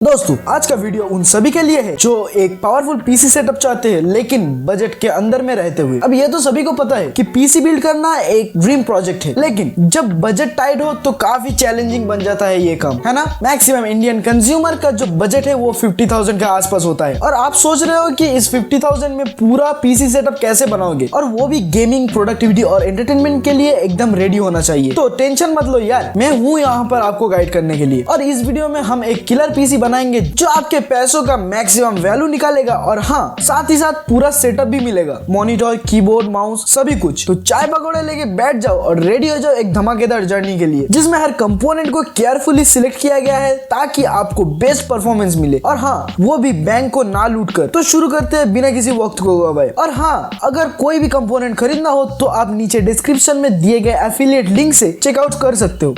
दोस्तों आज का वीडियो उन सभी के लिए है जो एक पावरफुल पीसी सेटअप चाहते हैं लेकिन बजट के अंदर में रहते हुए। अब ये तो सभी को पता है कि पीसी बिल्ड करना एक ड्रीम प्रोजेक्ट है, लेकिन जब बजट टाइट हो तो काफी चैलेंजिंग बन जाता है ये काम, है ना। मैक्सिमम इंडियन कंज्यूमर का जो बजट है वो 50,000 के आसपास होता है और आप सोच रहे हो कि इस 50,000 में पूरा पीसी सेटअप कैसे बनाओगे, और वो भी गेमिंग, प्रोडक्टिविटी और एंटरटेनमेंट के लिए एकदम रेडी होना चाहिए। तो टेंशन मत लो यार, मैं हूँ यहाँ पर आपको गाइड करने के लिए। और इस वीडियो में हम एक किलर पीसी बनाएंगे जो आपके पैसों का मैक्सिमम वैल्यू निकालेगा, और हाँ साथ ही साथ पूरा सेटअप भी मिलेगा, मॉनिटर, कीबोर्ड, माउस, सभी कुछ। तो चाय पकौड़े लेके बैठ जाओ और रेडी हो जाओ एक धमाकेदार जर्नी के लिए, जिसमें हर कंपोनेंट को केयरफुली सिलेक्ट किया गया है ताकि आपको बेस्ट परफॉर्मेंस मिले, और हाँ वो भी बैंक को ना लूट कर। तो शुरू करते हैं बिना किसी वक्त को गवाए। और हाँ, अगर कोई भी कंपोनेंट खरीदना हो तो आप नीचे डिस्क्रिप्शन में दिए गए एफिलिएट लिंक से चेकआउट कर सकते हो।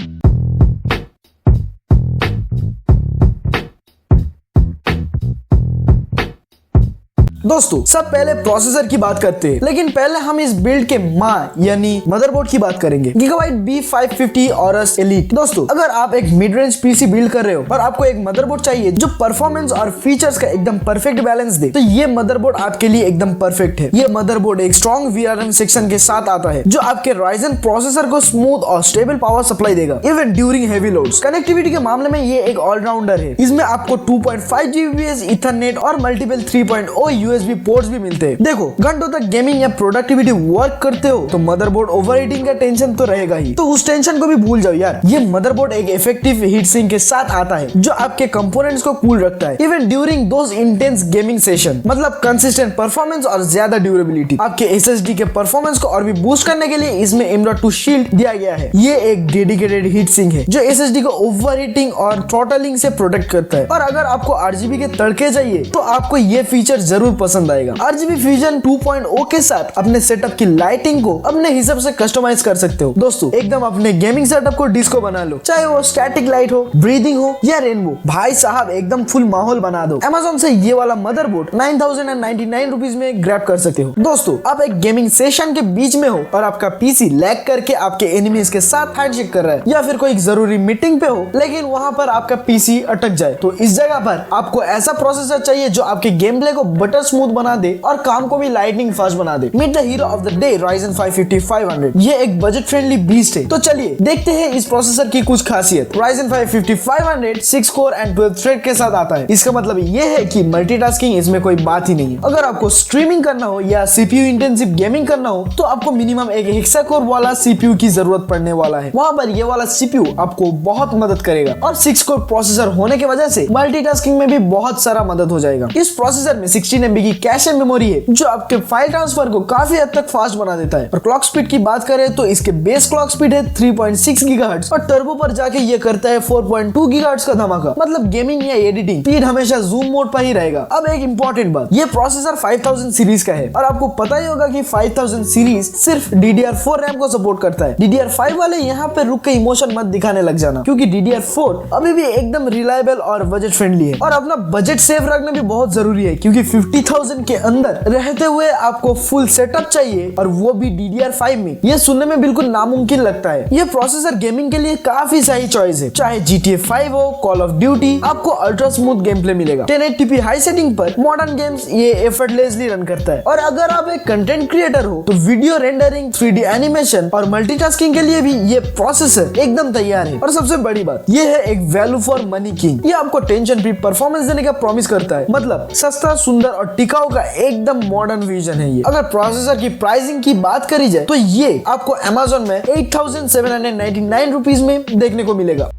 दोस्तों सब पहले प्रोसेसर की बात करते हैं, लेकिन पहले हम इस बिल्ड के माँ यानी मदरबोर्ड की बात करेंगे, Gigabyte B550 Aorus Elite। दोस्तों अगर आप एक मिड रेंज पीसी बिल्ड कर रहे हो और आपको एक मदरबोर्ड चाहिए जो परफॉर्मेंस और फीचर्स का एकदम परफेक्ट बैलेंस दे, तो ये मदरबोर्ड आपके लिए एकदम परफेक्ट है। ये मदरबोर्ड एक स्ट्रॉन्ग VRM सेक्शन के साथ आता है जो आपके Ryzen प्रोसेसर को स्मूथ और स्टेबल पावर सप्लाई देगा even during heavy loads. Connectivity के मामले में ये एक ऑलराउंडर है। इसमें आपको 2.5 Gbps ईथरनेट और मल्टीपल 3.0 USB पोर्ट्स भी मिलते हैं। देखो घंटों तक गेमिंग या प्रोडक्टिविटी वर्क करते हो तो मदरबोर्ड ओवरहीटिंग का टेंशन तो रहेगा ही, तो उस टेंशन को भी भूल जाओ यार। ये मदरबोर्ड एक इफेक्टिव हीट सिंक के साथ आता है जो आपके कंपोनेंट्स को कूल रखता है इवन ड्यूरिंग दोस इंटेंस गेमिंग सेशन। मतलब कंसिस्टेंट परफॉर्मेंस और ज्यादा ड्यूरेबिलिटी। आपके SSD के परफॉर्मेंस को और भी बूस्ट करने के लिए इसमें M.2 शील्ड दिया गया है। ये एक डेडिकेटेड हीट सिंक है जो SSD को ओवरहीटिंग और थ्रॉटलिंग से प्रोटेक्ट करता है। और अगर आपको RGB के तड़के चाहिए तो आपको ये फीचर जरूर पसंद आएगा। RGB फ्यूजन 2.0 के साथ अपने सेटअप की लाइटिंग को अपने हिसाब से कस्टमाइज कर सकते हो। दोस्तों एकदम अपने गेमिंग सेटअप को डिस्को बना लो, चाहे वो स्टैटिक लाइट हो, ब्रीदिंग हो या रेनबो। भाई साहब एकदम फुल माहौल बना दो। Amazon से ये वाला मदरबोर्ड 9,099 रुपीज में ग्रैब कर सकते हो। दोस्तों आप एक गेमिंग सेशन के बीच में हो और आपका पीसी लैग करके आपके एनिमीज के साथ हैंडशेक कर रहा है, या फिर कोई जरूरी मीटिंग पे हो लेकिन वहां पर आपका पीसी अटक जाए, तो इस जगह पर आपको ऐसा प्रोसेसर चाहिए जो आपके गेम प्ले को बटर स्मूथ बना दे और काम को भी लाइटनिंग फास्ट बना दे। Meet the hero of the day, Ryzen 550-500। ये एक बजट फ्रेंडली बीस्ट है। तो चलिए देखते हैं इस प्रोसेसर की कुछ खासियत। Ryzen 550-500 6 कोर एंड 12 थ्रेड के साथ आता है। इसका मतलब ये है कि मल्टीटास्किंग इसमें कोई बात ही नहीं है। अगर आपको स्ट्रीमिंग करना हो या CPU इंटेंसिव गेमिंग करना हो तो आपको मिनिमम एक हेक्सा कोर वाला CPU की जरूरत पड़ने वाला है। वहां पर ये वाला CPU आपको बहुत मदद करेगा, और 6 कोर प्रोसेसर होने की वजह से मल्टीटास्किंग में भी बहुत सारा मदद हो जाएगा। इस प्रोसेसर में 16 MB की कैश मेमोरी है जो आपके फाइल ट्रांसफर को काफी हद तक फास्ट बना देता है। और क्लॉक स्पीड की बात करें तो इसके बेस क्लॉक स्पीड है 3.6 GHz, और टर्बो पर जाके ये करता है 4.2 GHz का धमाका। मतलब गेमिंग या एडिटिंग स्पीड हमेशा जूम मोड पर ही रहेगा। अब एक इंपॉर्टेंट बात, ये प्रोसेसर 5000 सीरीज का है, और आपको पता ही होगा कि 5000 सीरीज सिर्फ DDR4 रैम को सपोर्ट करता है। DDR5 वाले यहाँ पे रुक के इमोशन मत दिखाने लग जाना, क्योंकि DDR4 अभी भी एकदम रिलायबल और बजट फ्रेंडली है। और अपना बजट सेव रखना भी बहुत जरूरी है, क्योंकि 50,000 के अंदर रहते हुए आपको फुल सेटअप चाहिए, और वो भी DDR5 में। ये सुनने में बिल्कुल नामुमकिन लगता है। ये प्रोसेसर गेमिंग के लिए काफी सही चॉइस है। चाहे GTA 5 हो, कॉल ऑफ ड्यूटी, आपको अल्ट्रा स्मूथ गेम प्ले मिलेगा। 1080p हाई सेटिंग पर मॉडर्न गेम्स ये एफर्टलेसली रन करता है। और अगर आप एक कंटेंट क्रिएटर हो तो वीडियो रेंडरिंग, 3D एनिमेशन और मल्टीटास्किंग के लिए भी ये प्रोसेसर एकदम तैयार है। और सबसे बड़ी बात, ये है एक वैल्यू फॉर मनी किंग। ये आपको टेंशन फ्री परफॉर्मेंस देने का प्रॉमिस करता है। मतलब सस्ता, सुंदर और टिकाऊ का एकदम मॉडर्न विजन है ये। अगर प्रोसेसर की प्राइसिंग की बात करी जाए तो ये आपको Amazon में 8,799 रुपीज में देखने को मिलेगा।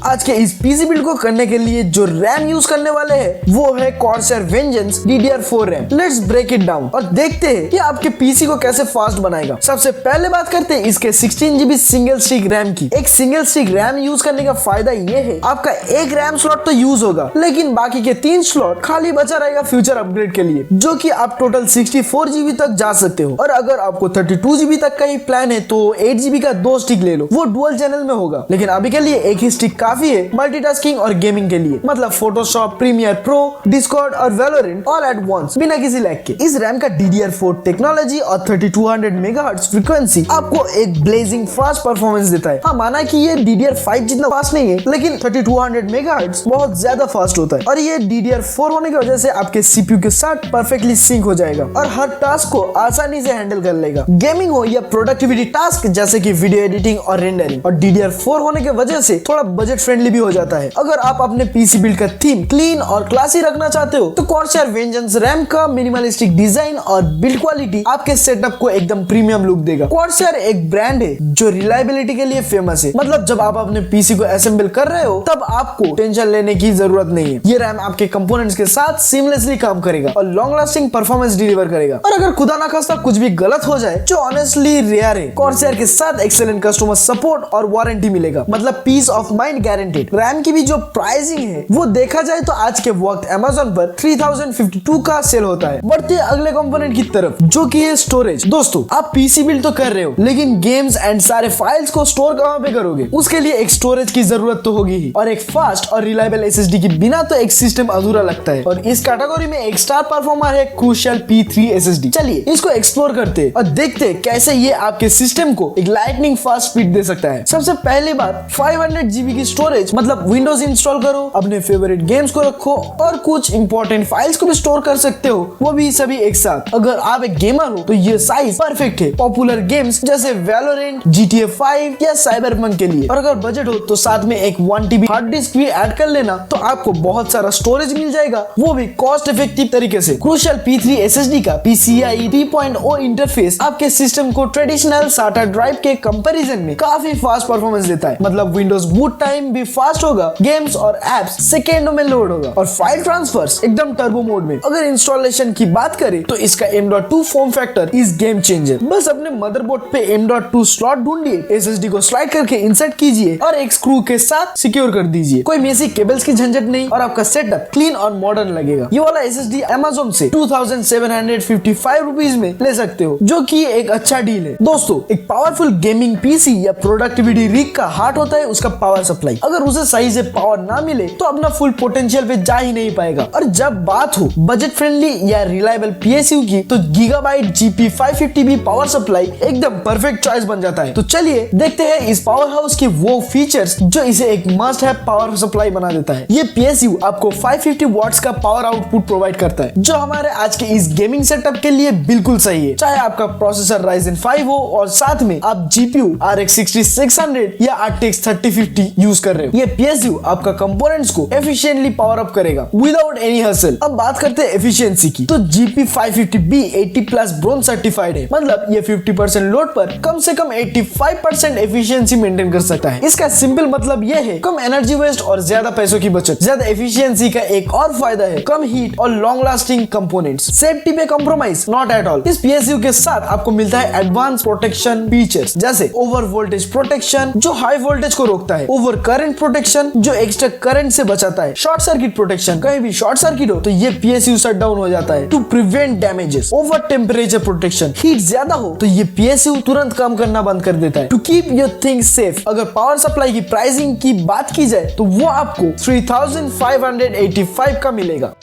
आज के इस पीसी बिल्ड को करने के लिए जो रैम यूज करने वाले हैं वो है Corsair Vengeance DDR4 RAM. Let's break it down और देखते हैं कि आपके पीसी को कैसे फास्ट बनाएगा। सबसे पहले बात करते हैं इसके 16 GB सिंगल स्टिक रैम की। एक सिंगल स्टिक रैम यूज करने का फायदा ये है, आपका एक रैम स्लॉट तो यूज होगा, लेकिन बाकी के 3 स्लॉट खाली बचा रहेगा फ्यूचर अपग्रेड के लिए, जो कि आप टोटल 64 GB तक जा सकते हो। और अगर आपको 32 GB तक का ही प्लान है तो 8 GB का 2 स्टिक ले लो, वो डुअल चैनल में होगा। लेकिन अभी के लिए एक ही स्टिक काफी है मल्टीटास्किंग और गेमिंग के लिए, मतलब फोटोशॉप, प्रीमियर प्रो, डिस्कॉर्ड और वैलोरेंट ऑल एट वंस बिना किसी लैग के। इस रैम का DDR4 टेक्नोलॉजी और 3200 मेगाहर्ट्ज फ्रीक्वेंसी आपको एक ब्लेजिंग फास्ट परफॉर्मेंस देता है। हाँ, माना कि ये DDR5 जितना फास्ट नहीं है, लेकिन 3200 मेगाहर्ट्ज बहुत ज्यादा फास्ट होता है और ये DDR4 होने की वजह से आपके CPU के साथ परफेक्टली सिंक हो जाएगा और हर टास्क को आसानी से हैंडल कर लेगा। गेमिंग हो या प्रोडक्टिविटी टास्क जैसे कि वीडियो एडिटिंग और रेंडरिंग, और DDR4 होने की वजह से थोड़ा बजट फ्रेंडली भी हो जाता है। अगर आप अपने पीसी बिल्ड का थीम क्लीन और क्लासी रखना चाहते हो तो कॉर्सर वेंजेंस रैम का मिनिमलिस्टिक डिजाइन और बिल्ड क्वालिटी आपके सेटअप को एकदम प्रीमियम लुक देगा। कॉर्सर एक ब्रांड है जो रिलायबिलिटी के लिए फेमस है, मतलब जब आप अपने पीसी को असेंबल कर रहे हो तब आपको टेंशन लेने की जरूरत नहीं है। ये रैम आपके कंपोनेंट्स के साथ सीमलेसली काम करेगा और लॉन्ग लास्टिंग परफॉर्मेंस डिलीवर करेगा। और अगर खुदा ना खास्ता कुछ भी गलत हो जाए, जो ऑनेस्टली रेयर है, कॉर्सर के साथ एक्सेलेंट कस्टमर सपोर्ट और वारंटी मिलेगा, मतलब peace of mind guaranteed. RAM की भी जो प्राइसिंग है वो देखा जाए तो आज के वक्त Amazon पर 3052 का सेल होता है। बढ़ते अगले कंपोनेंट की तरफ जो कि है स्टोरेज। दोस्तों, आप पीसी बिल्ड तो कर रहे हो, लेकिन गेम्स एंड सारे फाइल्स को स्टोर कहां पे करोगे? उसके लिए एक स्टोरेज की जरूरत तो होगी ही, और एक फास्ट और रिलायबल SSD के बिना तो एक सिस्टम अधूरा लगता है। और इस कैटेगरी में एक स्टार परफॉर्मर है क्रूशियल P3 SSD। चलिए इसको एक्सप्लोर करते हैं और देखते हैं कैसे ये आपके सिस्टम को एक लाइटनिंग फास्ट स्पीड दे सकता है। सबसे पहली बात, 500 GB की स्टोरेज, मतलब विंडोज इंस्टॉल करो, अपने फेवरेट गेम्स को रखो और कुछ इंपॉर्टेंट फाइल्स को भी स्टोर कर सकते हो, वो भी सभी एक साथ। अगर आप एक गेमर हो तो ये साइज परफेक्ट है पॉपुलर गेम्स जैसे वैलोरेंट, GTA 5 या साइबरपंक के लिए। और अगर बजट हो तो साथ में एक 1 TB हार्ड डिस्क भी ऐड कर लेना, तो आपको बहुत सारा स्टोरेज मिल जाएगा, वो भी कॉस्ट इफेक्टिव तरीके से। क्रूशियल P3 SSD का PCIe 3.0 इंटरफेस आपके सिस्टम को ट्रेडिशनल SATA ड्राइव के कंपैरिजन में काफी फास्ट परफॉर्मेंस देता है, मतलब विंडोज बूट टाइम भी फास्ट होगा, गेम्स और एप्स सेकेंडों में लोड होगा और फाइल ट्रांसफर्स एकदम टर्बो मोड में। अगर इंस्टॉलेशन की बात करें तो इसका M.2 form factor is game changer. बस अपने मदरबोर्ड पे M.2 स्लॉट ढूंढिए, SSD को स्लाइड करके इंसर्ट कीजिए और एक स्क्रू के साथ सिक्योर कर दीजिए। कोई मेसी केबल्स की झंझट नहीं और आपका सेटअप क्लीन और मॉडर्न लगेगा। ये वाला SSD Amazon से 2755 रुपीज में ले सकते हो, जो कि एक अच्छा डील है। दोस्तों, एक पावरफुल गेमिंग पीसी या प्रोडक्टिविटी रिग का हार्ट होता है उसका पावर सप्लाई। अगर उसे सही से पावर ना मिले तो अपना फुल पोटेंशियल पे जा ही नहीं पाएगा। और जब बात हो बजट फ्रेंडली या रिलायबल PSU की, तो गीगाबाइट GP550B पावर सप्लाई एकदम परफेक्ट चॉइस बन जाता है। तो चलिए देखते हैं इस पावर हाउस के वो फीचर्स जो इसे एक मस्ट हैव पावर सप्लाई बना देता है। ये PSU आपको 550 वॉट्स का पावर आउटपुट प्रोवाइड करता है, जो हमारे आज के इस गेमिंग सेटअप के लिए बिल्कुल सही है। चाहे आपका प्रोसेसर Ryzen 5 हो और साथ में आप GPU RX 6600 या RTX 3050 यूज कर रहे हो, ये PSU आपका कंपोनेंट्स को एफिशिएंटली पावर अप करेगा विदाउट एनी हसल। अब बात करते हैं एफिशिएंसी की, तो GP550B 80+ ब्रोंज सर्टिफाइड है, मतलब ये 50% लोड पर कम से कम 85% एफिशिएंसी मेंटेन कर सकता है। इसका सिंपल मतलब ये है कम एनर्जी वेस्ट और ज्यादा पैसों की बचत। ज्यादा एफिशिएंसी का एक और फायदा है कम हीट और लॉन्ग लास्टिंग कंपोनेंट्स। सेफ्टी पे कॉम्प्रोमाइज नॉट एट ऑल। इस PSU के साथ आपको मिलता है एडवांस प्रोटेक्शन फीचर्स जैसे ओवर वोल्टेज प्रोटेक्शन जो हाई वोल्टेज को रोकता है, ओवर करंट प्रोटेक्शन जो एक्स्ट्रा करंट से बचाता है, शॉर्ट सर्किट प्रोटेक्शन, कहीं भी शॉर्ट सर्किट हो तो ये PSU शट डाउन हो जाता है to prevent damages, over temperature protection, heat ज्यादा हो तो ये PSU तुरंत काम करना बंद कर देता है to keep your things safe. अगर पावर सप्लाई की प्राइसिंग की बात की जाए तो वो आपको 3585 का मिलेगा।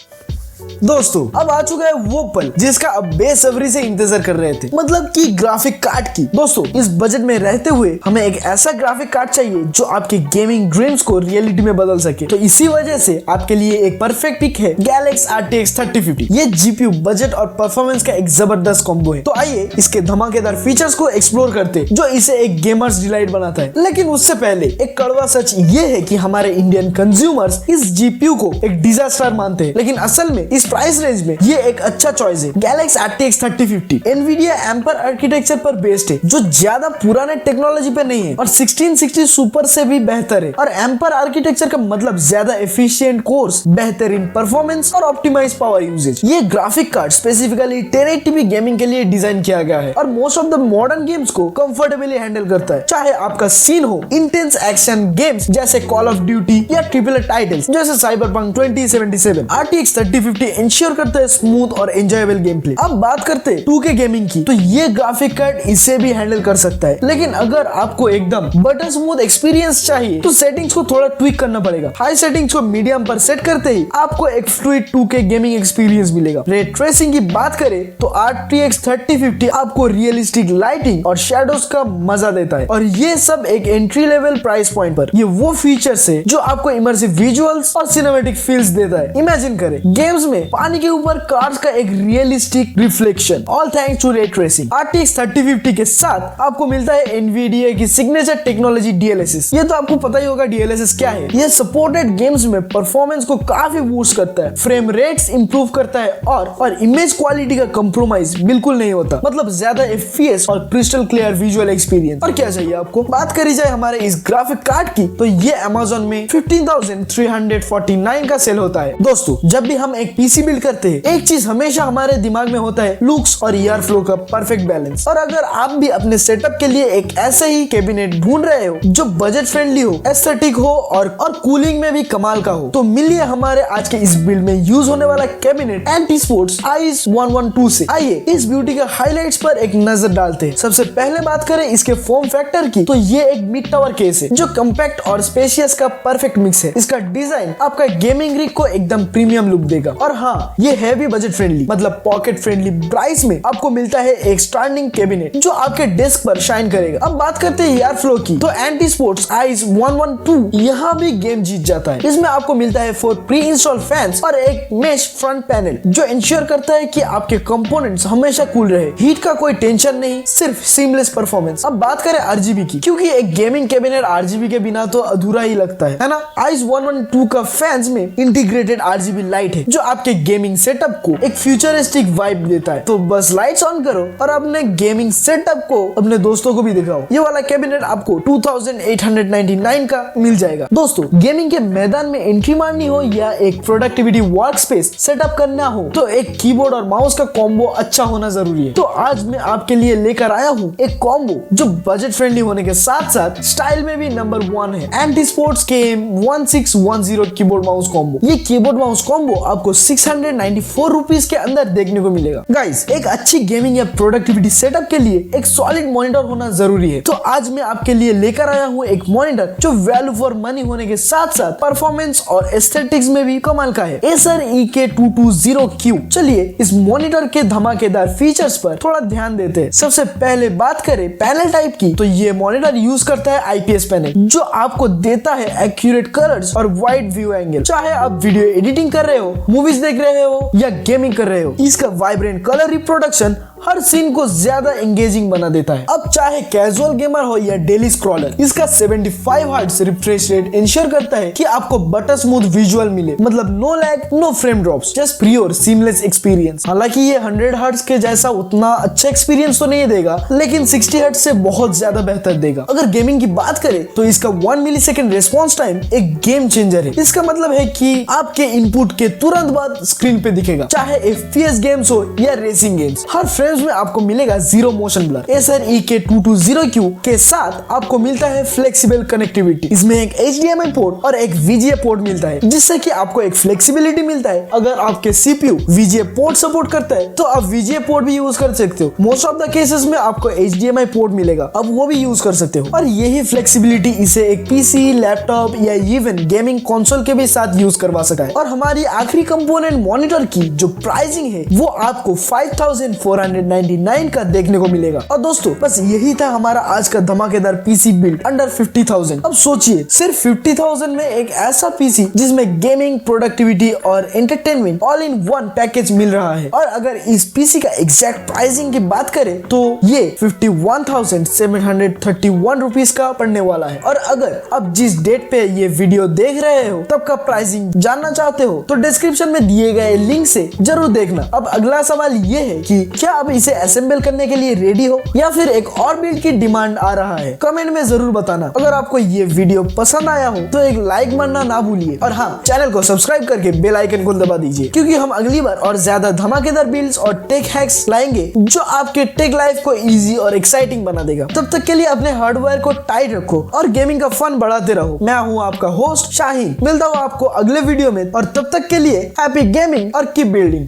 दोस्तों, अब आ चुका है वो पल जिसका अब बेसब्री से इंतजार कर रहे थे, मतलब कि ग्राफिक कार्ड की। दोस्तों, इस बजट में रहते हुए हमें एक ऐसा ग्राफिक कार्ड चाहिए जो आपके गेमिंग ड्रीम्स को रियलिटी में बदल सके। तो इसी वजह से आपके लिए एक परफेक्ट पिक है गैलेक्स RTX 3050। ये GPU बजट और परफॉर्मेंस का एक जबरदस्त कॉम्बो है। तो आइए इसके धमाकेदार फीचर्स को एक्सप्लोर करते जो इसे एक गेमर्स डिलाइट बनाता है। लेकिन उससे पहले एक कड़वा सच ये है कि हमारे इंडियन कंज्यूमर्स इस GPU को एक डिजास्टर मानते हैं, लेकिन असल में इस प्राइस रेंज में ये एक अच्छा चॉइस है। गैलेक्स RTX 3050 NVIDIA एम्पर आर्किटेक्चर पर बेस्ड है, जो ज्यादा पुराने टेक्नोलॉजी पे नहीं है और 1660 सुपर से भी बेहतर है। और एम्पर आर्किटेक्चर का मतलब ज्यादा एफिशिएंट कोर्स, बेहतरीन परफॉर्मेंस और ऑप्टिमाइज पावर यूजेज। ये graphic card specifically 1080p gaming के लिए डिजाइन किया गया है और most of the modern games को कंफर्टेबली हैंडल करता है। चाहे आपका सीन हो इंटेंस एक्शन गेम्स जैसे कॉल ऑफ ड्यूटी या ट्रिपल टाइटल्स जैसे साइबरपंक 2077, RTX 3050 3050 इंश्योर करता है स्मूथ और एंजॉयबल गेम प्ले। अब बात करते हैं 2K गेमिंग की, तो ये ग्राफिक कार्ड इसे भी हैंडल कर सकता है, लेकिन अगर आपको एकदम बटर स्मूथ एक्सपीरियंस चाहिए तो सेटिंग्स को थोड़ा ट्विक करना पड़ेगा। हाई सेटिंग्स को मीडियम पर सेट करते ही आपको एक फ्लूइड 2K गेमिंग एक्सपीरियंस मिलेगा। रे ट्रेसिंग की बात करें तो RTX 3050 आपको रियलिस्टिक लाइटिंग और शैडोज का मजा देता है, और ये सब एक एंट्री लेवल प्राइस पॉइंट पर। ये वो फीचर्स है जो आपको इमर्सिव विजुअल्स और सिनेमैटिक फील्स देता है। इमेजिन करें गेम्स में पानी के ऊपर कार्स का एक realistic reflection, all thanks to ray tracing. RTX 3050 के साथ आपको मिलता है NVIDIA की सिग्नेचर टेक्नोलॉजी DLSS। ये तो आपको पता ही होगा DLSS क्या है। ये सपोर्टेड गेम्स में परफॉर्मेंस को काफी बूस्ट करता है, फ्रेम रेट्स इंप्रूव करता है और इमेज क्वालिटी का कंप्रोमाइज बिल्कुल नहीं होता। मतलब ज्यादा FPS और क्रिस्टल क्लियर विजुअल एक्सपीरियंस। और क्या चाहिए आपको। बात करी जाए हमारे इस ग्राफिक कार्ड की, तो ये Amazon में 15,349 का सेल होता है। दोस्तों जब भी हम एक PC बिल्ड करते हैं, एक चीज हमेशा हमारे दिमाग में होता है, लुक्स और एयर फ्लो का परफेक्ट बैलेंस। और अगर आप भी अपने सेटअप के लिए एक ऐसे ही कैबिनेट ढूंढ रहे हो जो बजट फ्रेंडली हो, एस्थेटिक हो और कूलिंग में भी कमाल का हो, तो मिलिए हमारे आज के इस बिल्ड में यूज होने वाला कैबिनेट एंटी स्पोर्ट्स आइस 112 से। आइए इस ब्यूटी का हाइलाइट्स पर एक नजर डालते हैं। सबसे पहले बात करें इसके फॉर्म फैक्टर की, तो ये एक मिड टावर केस है जो कम्पैक्ट और स्पेशियस का परफेक्ट मिक्स है। इसका डिजाइन आपका गेमिंग रिग को एकदम प्रीमियम लुक देगा। और हाँ, ये है भी बजट फ्रेंडली, मतलब पॉकेट फ्रेंडली प्राइस में आपको मिलता है एक स्टैंडिंग कैबिनेट जो आपके डेस्क पर शाइन करेगा। अब बात करते हैं एयर फ्लो की, तो एंटी स्पोर्ट्स आइस 112 यहाँ भी गेम जीत जाता है। इसमें आपको मिलता है 4 प्री इंस्टॉल फैंस और एक मेश फ्रंट पैनल जो इंश्योर करता है कि आपके कंपोनेंट्स हमेशा कूल रहे। हीट का कोई टेंशन नहीं, सिर्फ सीमलेस परफॉर्मेंस। अब बात करें RGB की, क्योंकि एक गेमिंग कैबिनेट RGB के बिना तो अधूरा ही लगता है ना। आइस 112 का फैंस में इंटीग्रेटेड RGB लाइट है जो आपके गेमिंग सेटअप को एक फ्यूचरिस्टिक वाइब देता है। तो बस लाइट्स ऑन करो और अपने गेमिंग सेटअप को अपने दोस्तों को भी दिखाओ। ये वाला कैबिनेट आपको 2899 का मिल जाएगा। दोस्तों गेमिंग के मैदान में एंट्री मारनी हो या एक प्रोडक्टिविटी वर्क स्पेस सेटअप करना हो, तो एक कीबोर्ड और माउस का कॉम्बो अच्छा होना जरूरी है। तो आज मैं आपके लिए लेकर आया हूँ एक कॉम्बो जो बजट फ्रेंडली होने के साथ साथ स्टाइल में भी नंबर 1 है। Anti sports KM1610 keyboard mouse combo. ये कीबोर्ड माउस कॉम्बो आपको 694 रुपीज के अंदर देखने को मिलेगा। गाइस, एक अच्छी गेमिंग या प्रोडक्टिविटी सेटअप के लिए एक सॉलिड मॉनिटर होना जरूरी है। तो आज मैं आपके लिए लेकर आया हूँ एक मॉनिटर जो वैल्यू फॉर मनी होने के साथ साथ परफॉर्मेंस और एस्थेटिक्स में भी कमाल का है। Acer EK220Q। चलिए इस मॉनिटर के धमाकेदार फीचर्स पर थोड़ा ध्यान देते हैं। सबसे पहले बात करें पैनल टाइप की, तो ये मॉनिटर यूज करता है IPS पैनल जो आपको देता है एक्यूरेट कलर्स और वाइड व्यू एंगल। चाहे आप वीडियो एडिटिंग कर रहे हो, मूवीज देख रहे हो या गेमिंग कर रहे हो, इसका वाइब्रेंट कलर रिप्रोडक्शन हर सीन को ज्यादा एंगेजिंग बना देता है। अब चाहे कैजुअल गेमर हो या डेली स्क्रॉलर, इसका 75 हर्ट्ज रिफ्रेश रेट इंश्योर करता है कि आपको बटर स्मूथ विजुअल मिले, मतलब no lag, no frame drops, just pure seamless experience. हालांकि ये 100 हर्ट्ज के जैसा उतना अच्छा एक्सपीरियंस तो नहीं देगा, लेकिन 60 हर्ट्ज से बहुत ज्यादा बेहतर देगा। अगर गेमिंग की बात करें तो इसका 1 मिलीसेकंड रिस्पॉन्स टाइम एक गेम चेंजर है। इसका मतलब है कि आपके इनपुट के तुरंत बाद स्क्रीन पे दिखेगा, चाहे FPS गेम्स हो या रेसिंग गेम्स। हर फ्रेम में आपको मिलेगा zero motion blur. Acer EK220Q के साथ आपको मिलता है फ्लेक्सिबल कनेक्टिविटी। इसमें एक HDMI पोर्ट और एक VGA पोर्ट मिलता है, जिससे कि आपको एक फ्लेक्सिबिलिटी मिलता है। अगर आपके CPU VGA पोर्ट सपोर्ट करता है तो आप VGA पोर्ट भी यूज कर सकते हो। मोस्ट ऑफ द केसेस में आपको HDMI पोर्ट मिलेगा, अब वो भी यूज कर सकते हो। और यही फ्लेक्सिबिलिटी इसे एक PC, लैपटॉप या इवन गेमिंग कंसोल के भी साथ यूज करवा सका है। और हमारी आखिरी कंपोनेंट मॉनिटर की जो प्राइसिंग है वो आपको 5499 का देखने को मिलेगा। और दोस्तों बस यही था हमारा आज का धमाकेदार PC बिल्ड अंडर 50,000। अब सोचिए सिर्फ 50,000 में एक ऐसा PC जिसमें गेमिंग, प्रोडक्टिविटी और entertainment all in one package मिल रहा है। और अगर इस PC का एग्जैक्ट प्राइसिंग की बात करें तो ये 51,731 रुपीज का पड़ने वाला है। और अगर आप जिस डेट पे ये वीडियो देख रहे हो तब का प्राइसिंग जानना चाहते हो तो डिस्क्रिप्शन में दिए गए लिंक से जरूर देखना। अब अगला सवाल ये है कि क्या आप इसे असेंबल करने के लिए रेडी हो या फिर एक और बिल्ड की डिमांड आ रहा है, कमेंट में जरूर बताना। अगर आपको ये वीडियो पसंद आया हो तो एक लाइक मारना ना भूलिए और हाँ, चैनल को सब्सक्राइब करके बेल आइकन को दबा दीजिए, क्योंकि हम अगली बार और ज्यादा धमाकेदार बिल्ड्स और टेक हैक्स लाएंगे जो आपके टेक लाइफ को इजी और एक्साइटिंग बना देगा। तब तक के लिए अपने हार्डवेयर को टाइट रखो और गेमिंग का फन बढ़ाते रहो। मैं हूँ आपका होस्ट शाहीन, मिलता हूँ आपको अगले वीडियो में और तब तक के लिए हैप्पी गेमिंग और कीप बिल्डिंग।